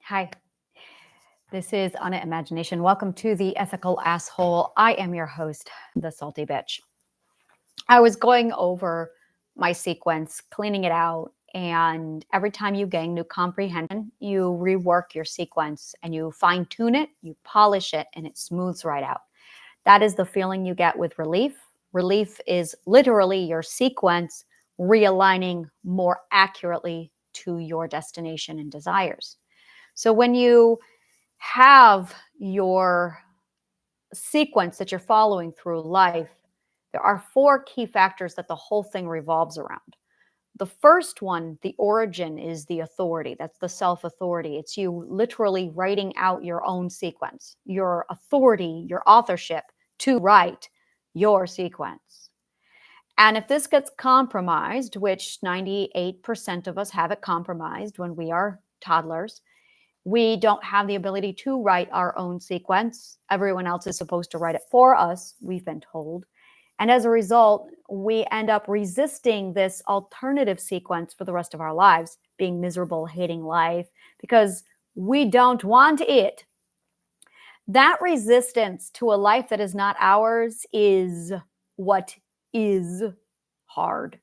Hi, this is Anna Imagination. Welcome to the Ethical Asshole. I am your host, the Salty Bitch. I was going over my sequence, cleaning it out, and every time you gain new comprehension, you rework your sequence and you fine-tune it, you polish it, and it smooths right out. That is the feeling you get with relief. Relief is literally your sequence realigning more accurately to your destination and desires. So when you have your sequence that you're following through life, there are four key factors that the whole thing revolves around. The first one, the origin, is the authority. That's the self-authority. It's you literally writing out your own sequence, your authority, your authorship to write your sequence. And if this gets compromised, which 98% of us have it compromised when we are toddlers, we don't have the ability to write our own sequence. Everyone else is supposed to write it for us, we've been told. And as a result, we end up resisting this alternative sequence for the rest of our lives, being miserable, hating life, because we don't want it. That resistance to a life that is not ours is what is hard.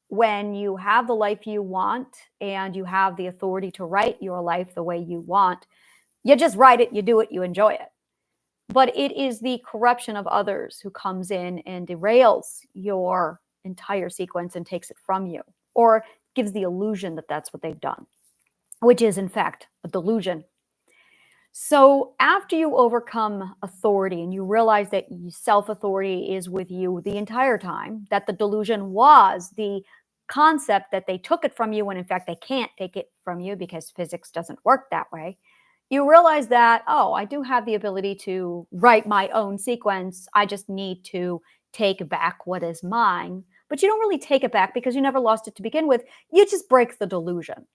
When you have the life you want and you have the authority to write your life the way you want, you just write it, you do it, you enjoy it. But it is the corruption of others who comes in and derails your entire sequence and takes it from you, or gives the illusion that that's what they've done, which is in fact a delusion. So after you overcome authority and you realize that self-authority is with you the entire time, that the delusion was the concept that they took it from you when in fact they can't take it from you because physics doesn't work that way, you realize that, oh, I do have the ability to write my own sequence. I just need to take back what is mine. But you don't really take it back because you never lost it to begin with. You just break the delusion.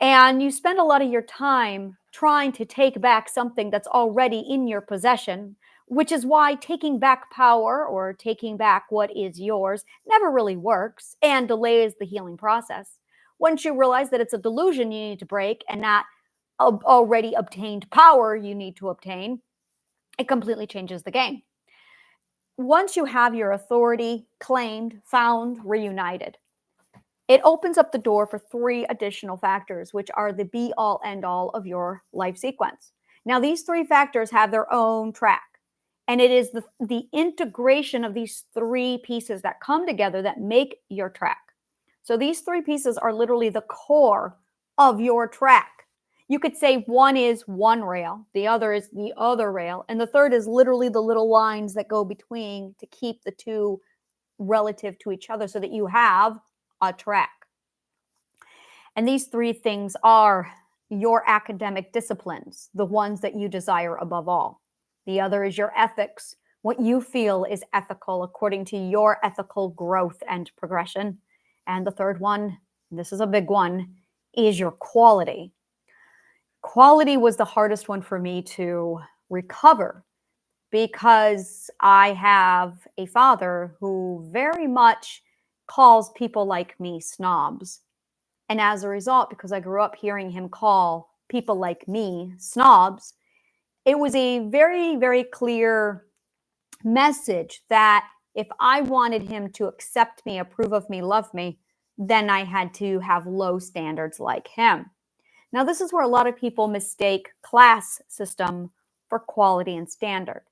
And you spend a lot of your time trying to take back something that's already in your possession, which is why taking back power or taking back what is yours never really works and delays the healing process. Once you realize that it's a delusion you need to break and not already obtained power you need to obtain, it completely changes the game. Once you have your authority claimed, found, reunited, it opens up the door for three additional factors, which are the be-all, end-all of your life sequence. Now, these three factors have their own track, and it is the integration of these three pieces that come together that make your track. So these three pieces are literally the core of your track. You could say one is one rail, the other is the other rail, and the third is literally the little lines that go between to keep the two relative to each other so that you have a track. And these three things are your academic disciplines, the ones that you desire above all. The other is your ethics, what you feel is ethical according to your ethical growth and progression. And the third one, this is a big one, is your quality. Quality was the hardest one for me to recover because I have a father who very much calls people like me snobs. And as a result, because I grew up hearing him call people like me snobs, it was a very, very clear message that if I wanted him to accept me, approve of me, love me, then I had to have low standards like him. Now, this is where a lot of people mistake class system for quality and standard.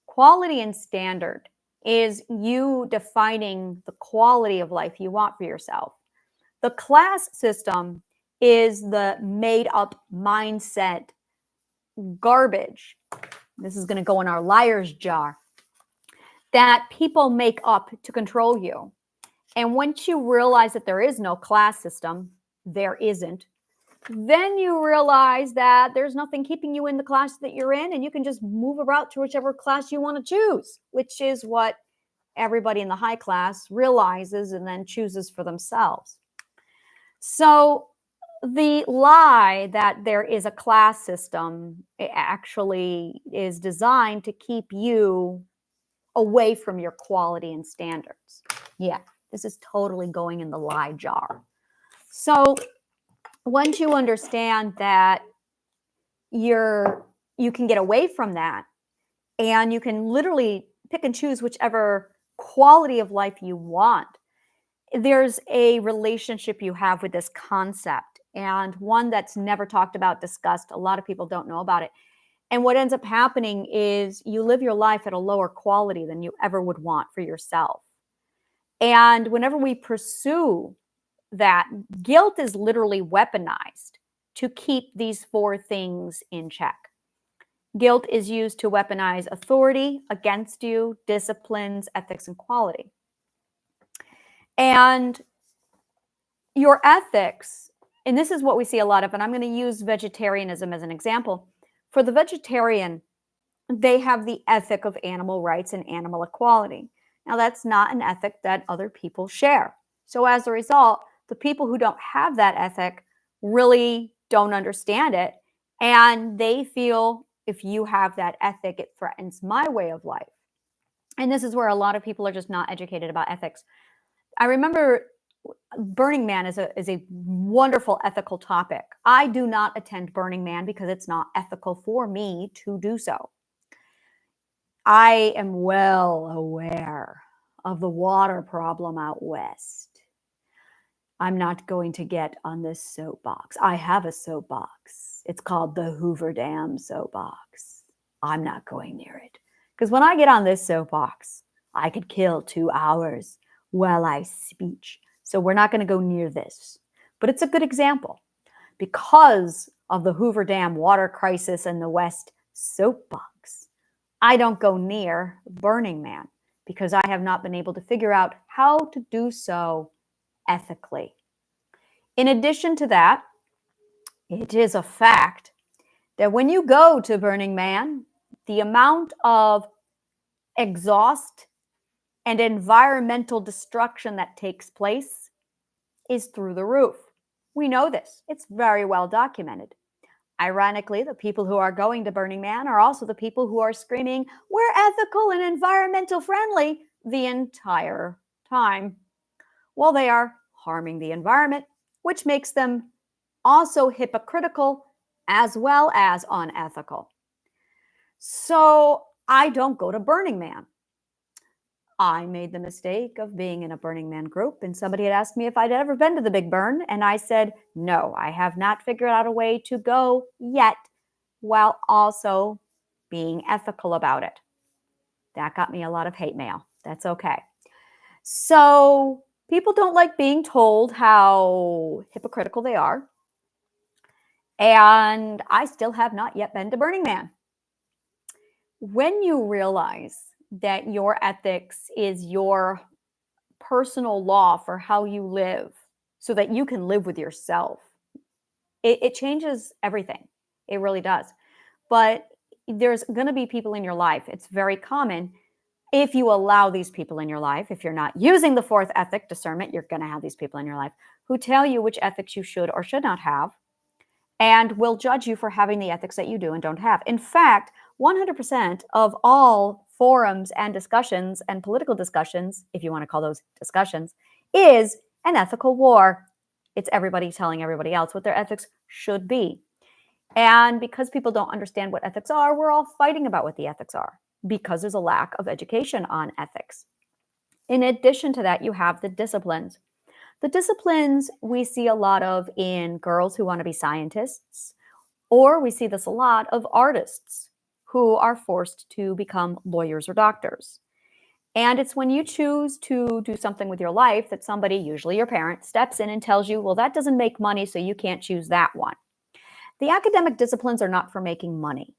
Quality and standard is you defining the quality of life you want for yourself. The class system is the made-up mindset garbage. This is going to go in our liar's jar that people make up to control you. And once you realize that there is no class system, there isn't, then you realize that there's nothing keeping you in the class that you're in, and you can just move about to whichever class you want to choose, which is what everybody in the high class realizes and then chooses for themselves. So the lie that there is a class system actually is designed to keep you away from your quality and standards. Yeah, this is totally going in the lie jar. So once you understand that you can get away from that, and you can literally pick and choose whichever quality of life you want, there's a relationship you have with this concept, and one that's never talked about, discussed. A lot of people don't know about it. And what ends up happening is you live your life at a lower quality than you ever would want for yourself. And whenever we pursue that, guilt is literally weaponized to keep these four things in check. Guilt is used to weaponize authority against you, disciplines, ethics, and quality. And your ethics, and this is what we see a lot of, and I'm going to use vegetarianism as an example. For the vegetarian, they have the ethic of animal rights and animal equality. Now, that's not an ethic that other people share. So as a result, the people who don't have that ethic really don't understand it. And they feel, if you have that ethic, it threatens my way of life. And this is where a lot of people are just not educated about ethics. I remember Burning Man is a wonderful ethical topic. I do not attend Burning Man because it's not ethical for me to do so. I am well aware of the water problem out west. I'm not going to get on this soapbox. I have a soapbox. It's called the Hoover Dam soapbox. I'm not going near it. Because when I get on this soapbox, I could kill 2 hours while I speech. So we're not going to go near this. But it's a good example. Because of the Hoover Dam water crisis in the West soapbox, I don't go near Burning Man because I have not been able to figure out how to do so ethically. In addition to that, it is a fact that when you go to Burning Man, the amount of exhaust and environmental destruction that takes place is through the roof. We know this. It's very well documented. Ironically, the people who are going to Burning Man are also the people who are screaming, "We're ethical and environmental friendly," the entire time. Well, they are harming the environment, which makes them also hypocritical as well as unethical. So I don't go to Burning Man. I made the mistake of being in a Burning Man group, and somebody had asked me if I'd ever been to the Big Burn, and I said, no, I have not figured out a way to go yet, while also being ethical about it. That got me a lot of hate mail. That's okay. So people don't like being told how hypocritical they are, and I still have not yet been to Burning Man. When you realize that your ethics is your personal law for how you live so that you can live with yourself, it changes everything. It really does. But there's going to be people in your life. It's very common. If you allow these people in your life, if you're not using the fourth ethic, discernment, you're going to have these people in your life who tell you which ethics you should or should not have and will judge you for having the ethics that you do and don't have. In fact, 100% of all forums and discussions and political discussions, if you want to call those discussions, is an ethical war. It's everybody telling everybody else what their ethics should be. And because people don't understand what ethics are, we're all fighting about what the ethics are because there's a lack of education on ethics. In addition to that, you have the disciplines. The disciplines we see a lot of in girls who want to be scientists, or we see this a lot of artists who are forced to become lawyers or doctors. And it's when you choose to do something with your life that somebody, usually your parent, steps in and tells you, well, that doesn't make money, so you can't choose that one. The academic disciplines are not for making money.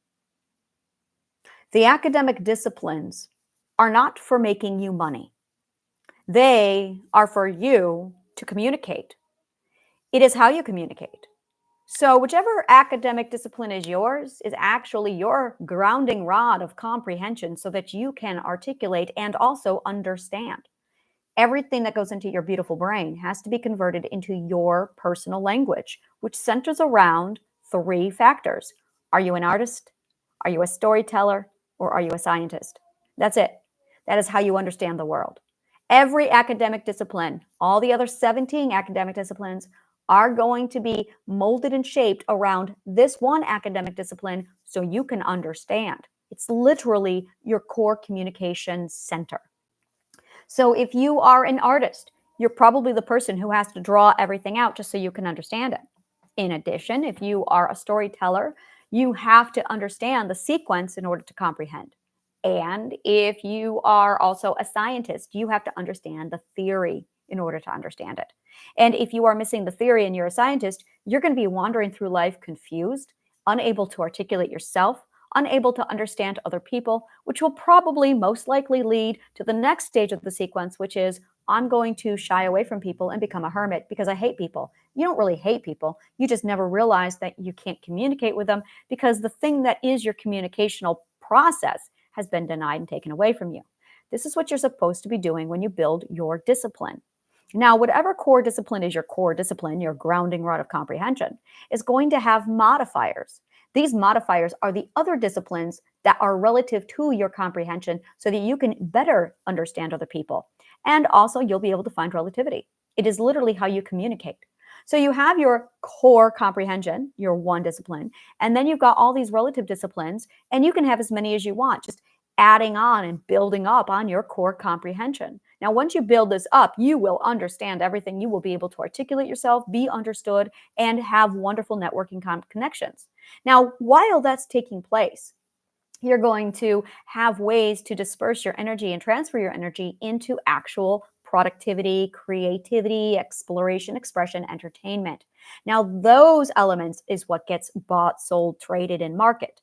The academic disciplines are not for making you money. They are for you to communicate. It is how you communicate. So whichever academic discipline is yours is actually your grounding rod of comprehension so that you can articulate and also understand. Everything that goes into your beautiful brain has to be converted into your personal language, which centers around 3 factors. Are you an artist? Are you a storyteller? Or are you a scientist? That's it. That is how you understand the world. Every academic discipline, all the other 17 academic disciplines, are going to be molded and shaped around this one academic discipline so you can understand. It's literally your core communication center. So if you are an artist, you're probably the person who has to draw everything out just so you can understand it. In addition, if you are a storyteller, you have to understand the sequence in order to comprehend. And if you are also a scientist, you have to understand the theory in order to understand it. And if you are missing the theory and you're a scientist, you're going to be wandering through life confused, unable to articulate yourself, unable to understand other people, which will probably most likely lead to the next stage of the sequence, which is I'm going to shy away from people and become a hermit because I hate people. You don't really hate people. You just never realize that you can't communicate with them because the thing that is your communicational process has been denied and taken away from you. This is what you're supposed to be doing when you build your discipline. Now, whatever core discipline is your core discipline, your grounding rod of comprehension, is going to have modifiers. These modifiers are the other disciplines that are relative to your comprehension so that you can better understand other people. And also, you'll be able to find relativity. It is literally how you communicate. So you have your core comprehension, your one discipline, and then you've got all these relative disciplines, and you can have as many as you want, just adding on and building up on your core comprehension. Now, once you build this up, you will understand everything. You will be able to articulate yourself, be understood, and have wonderful networking connections. Now, while that's taking place, you're going to have ways to disperse your energy and transfer your energy into actual productivity, creativity, exploration, expression, entertainment. Now, those elements is what gets bought, sold, traded, and market.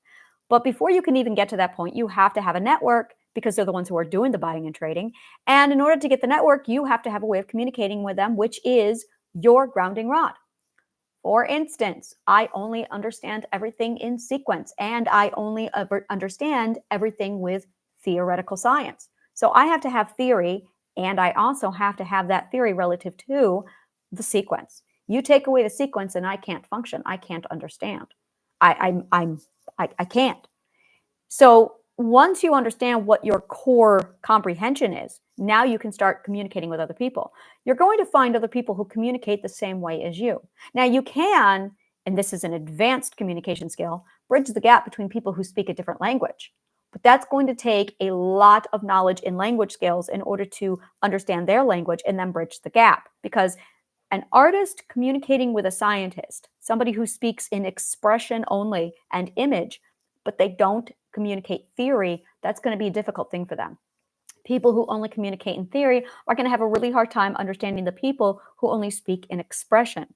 But before you can even get to that point, you have to have a network because they're the ones who are doing the buying and trading. And in order to get the network, you have to have a way of communicating with them, which is your grounding rod. For instance, I only understand everything in sequence, and I only understand everything with theoretical science. So I have to have theory, and I also have to have that theory relative to the sequence. You take away the sequence, and I can't function. I can't understand. I can't. So once you understand what your core comprehension is, now you can start communicating with other people. You're going to find other people who communicate the same way as you. Now you can, and this is an advanced communication skill, bridge the gap between people who speak a different language. But that's going to take a lot of knowledge in language skills in order to understand their language and then bridge the gap. Because an artist communicating with a scientist, somebody who speaks in expression only and image, but they don't communicate theory, that's going to be a difficult thing for them. People who only communicate in theory are going to have a really hard time understanding the people who only speak in expression.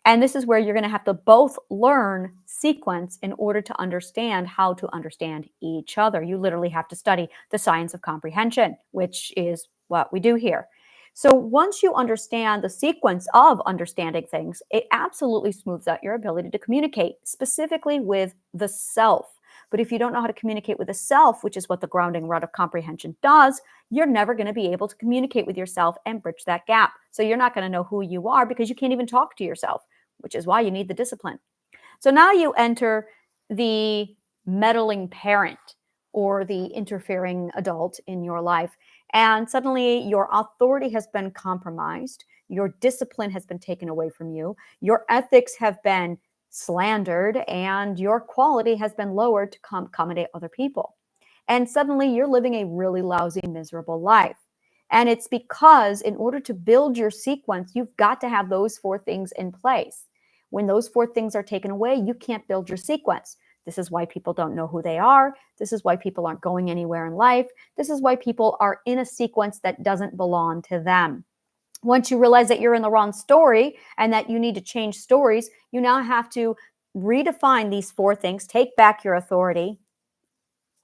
And this is where you're going to have to both learn sequence in order to understand how to understand each other. You literally have to study the science of comprehension, which is what we do here. So once you understand the sequence of understanding things, it absolutely smooths out your ability to communicate, specifically with the self. But if you don't know how to communicate with the self, which is what the grounding rod of comprehension does, you're never going to be able to communicate with yourself and bridge that gap. So you're not going to know who you are because you can't even talk to yourself, which is why you need the discipline. So now you enter the meddling parent or the interfering adult in your life. And suddenly your authority has been compromised. Your discipline has been taken away from you. Your ethics have been slandered, and your quality has been lowered to accommodate other people. And suddenly you're living a really lousy, miserable life. And it's because in order to build your sequence, you've got to have those four things in place. When those four things are taken away, you can't build your sequence. This is why people don't know who they are. This is why people aren't going anywhere in life. This is why people are in a sequence that doesn't belong to them. Once you realize that you're in the wrong story and that you need to change stories, you now have to redefine these four things, take back your authority,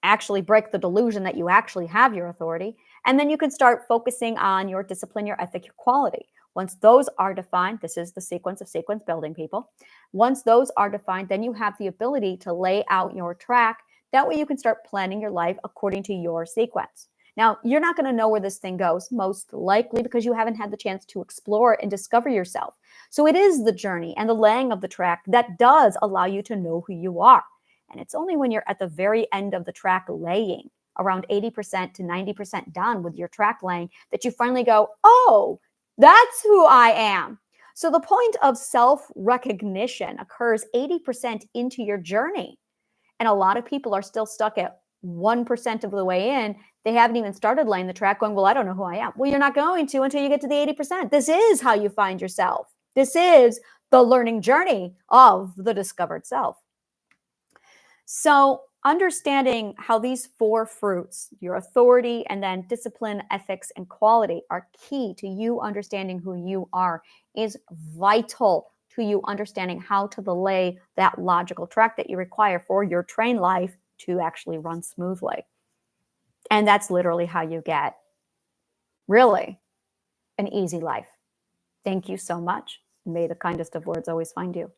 actually break the delusion that you actually have your authority, and then you can start focusing on your discipline, your ethic, your quality. Once those are defined, this is the sequence of sequence building, people. Once those are defined, then you have the ability to lay out your track. That way you can start planning your life according to your sequence. Now, you're not going to know where this thing goes, most likely because you haven't had the chance to explore and discover yourself. So it is the journey and the laying of the track that does allow you to know who you are. And it's only when you're at the very end of the track laying, around 80% to 90% done with your track laying, that you finally go, oh, that's who I am. So the point of self-recognition occurs 80% into your journey. And a lot of people are still stuck at 1% of the way in. They haven't even started laying the track going, well, I don't know who I am. Well, you're not going to until you get to the 80%. This is how you find yourself. This is the learning journey of the discovered self. So understanding how these four fruits, your authority and then discipline, ethics, and quality, are key to you understanding who you are, is vital to you understanding how to lay that logical track that you require for your train life to actually run smoothly. And that's literally how you get, really, an easy life. Thank you so much. May the kindest of words always find you.